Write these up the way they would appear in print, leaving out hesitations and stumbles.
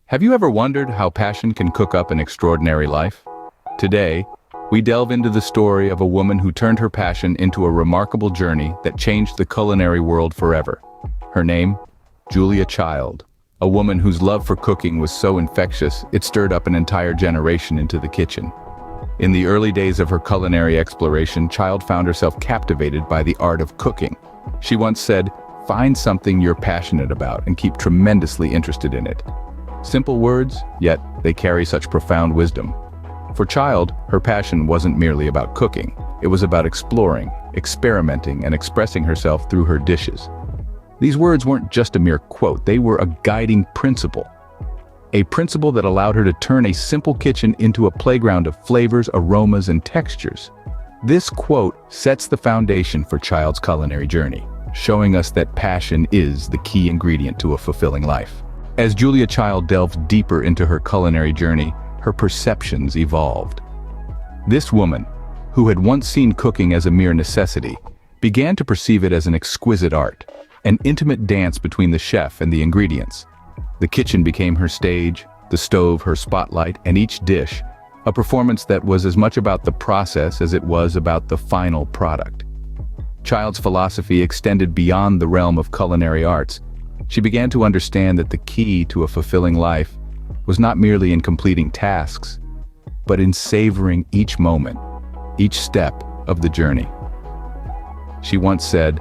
Have you ever wondered how passion can cook up an extraordinary life? Today, we delve into the story of a woman who turned her passion into a remarkable journey that changed the culinary world forever. Her name? Julia Child, a woman whose love for cooking was so infectious it stirred up an entire generation into the kitchen. In the early days of her culinary exploration, Child found herself captivated by the art of cooking. She once said, "Find something you're passionate about and keep tremendously interested in it." Simple words, yet they carry such profound wisdom. For Child, her passion wasn't merely about cooking. It was about exploring, experimenting, and expressing herself through her dishes. These words weren't just a mere quote, they were a guiding principle. A principle that allowed her to turn a simple kitchen into a playground of flavors, aromas, and textures. This quote sets the foundation for Child's culinary journey, showing us that passion is the key ingredient to a fulfilling life. As Julia Child delved deeper into her culinary journey, her perceptions evolved. This woman, who had once seen cooking as a mere necessity, began to perceive it as an exquisite art, an intimate dance between the chef and the ingredients. The kitchen became her stage, the stove her spotlight, and each dish a performance that was as much about the process as it was about the final product. Child's philosophy extended beyond the realm of culinary arts. She began to understand that the key to a fulfilling life was not merely in completing tasks, but in savoring each moment, each step of the journey. She once said,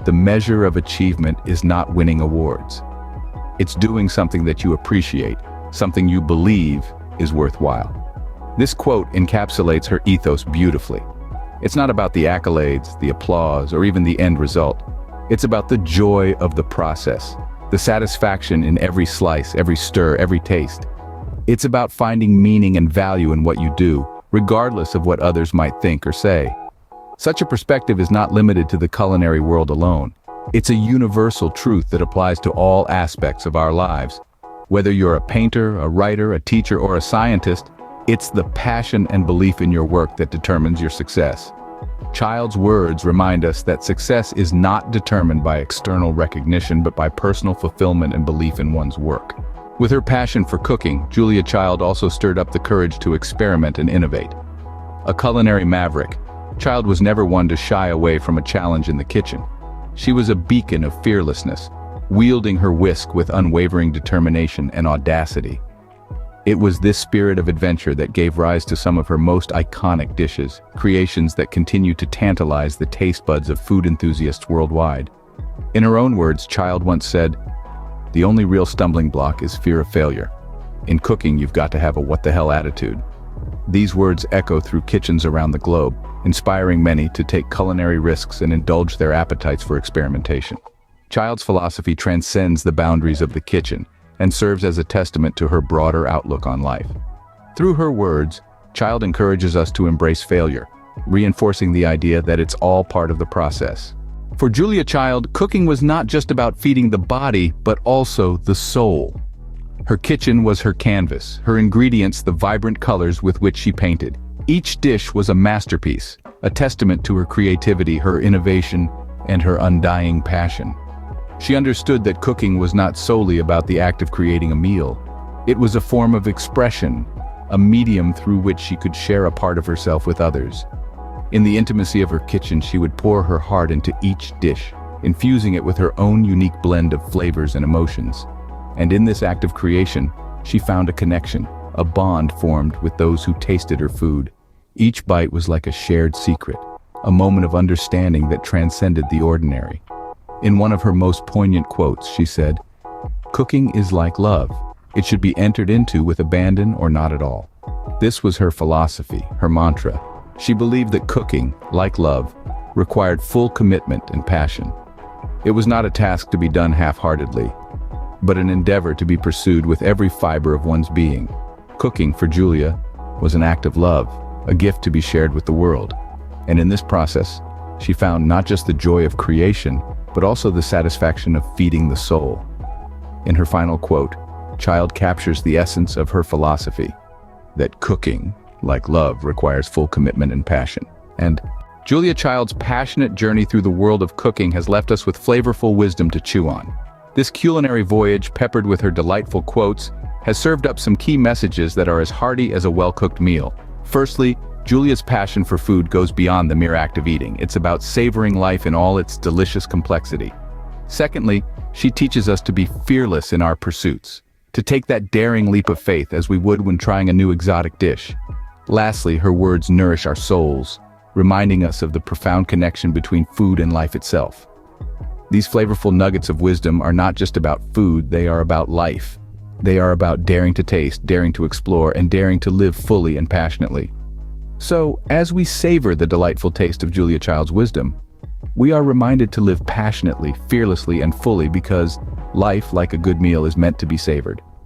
"The measure of achievement is not winning awards. It's doing something that you appreciate, something you believe is worthwhile." This quote encapsulates her ethos beautifully. It's not about the accolades, the applause, or even the end result. It's about the joy of the process, the satisfaction in every slice, every stir, every taste. It's about finding meaning and value in what you do, regardless of what others might think or say. Such a perspective is not limited to the culinary world alone. It's a universal truth that applies to all aspects of our lives. Whether you're a painter, a writer, a teacher, or a scientist, it's the passion and belief in your work that determines your success. Child's words remind us that success is not determined by external recognition but by personal fulfillment and belief in one's work. With her passion for cooking, Julia Child also stirred up the courage to experiment and innovate. A culinary maverick, Child was never one to shy away from a challenge in the kitchen. She was a beacon of fearlessness, wielding her whisk with unwavering determination and audacity. It was this spirit of adventure that gave rise to some of her most iconic dishes, creations that continue to tantalize the taste buds of food enthusiasts worldwide. In her own words, Child once said, "The only real stumbling block is fear of failure. In cooking, you've got to have a what-the-hell attitude." These words echo through kitchens around the globe, inspiring many to take culinary risks and indulge their appetites for experimentation. Child's philosophy transcends the boundaries of the kitchen and serves as a testament to her broader outlook on life. Through her words, Child encourages us to embrace failure, reinforcing the idea that it's all part of the process. For Julia Child, cooking was not just about feeding the body, but also the soul. Her kitchen was her canvas, her ingredients the vibrant colors with which she painted. Each dish was a masterpiece, a testament to her creativity, her innovation, and her undying passion. She understood that cooking was not solely about the act of creating a meal. It was a form of expression, a medium through which she could share a part of herself with others. In the intimacy of her kitchen, she would pour her heart into each dish, infusing it with her own unique blend of flavors and emotions. And in this act of creation, she found a connection, a bond formed with those who tasted her food. Each bite was like a shared secret, a moment of understanding that transcended the ordinary. In one of her most poignant quotes, she said, "Cooking is like love. It should be entered into with abandon or not at all." This was her philosophy, her mantra. She believed that cooking, like love, required full commitment and passion. It was not a task to be done half-heartedly, but an endeavor to be pursued with every fiber of one's being. Cooking, for Julia, was an act of love, a gift to be shared with the world. And in this process, she found not just the joy of creation, but also the satisfaction of feeding the soul. In her final quote, Child captures the essence of her philosophy, that cooking, like love, requires full commitment and passion. And Julia Child's passionate journey through the world of cooking has left us with flavorful wisdom to chew on. This culinary voyage, peppered with her delightful quotes, has served up some key messages that are as hearty as a well-cooked meal. Firstly, Julia's passion for food goes beyond the mere act of eating. It's about savoring life in all its delicious complexity. Secondly, she teaches us to be fearless in our pursuits, to take that daring leap of faith as we would when trying a new exotic dish. Lastly, her words nourish our souls, reminding us of the profound connection between food and life itself. These flavorful nuggets of wisdom are not just about food, they are about life. They are about daring to taste, daring to explore, and daring to live fully and passionately. So, as we savor the delightful taste of Julia Child's wisdom, we are reminded to live passionately, fearlessly, and fully because life, like a good meal, is meant to be savored.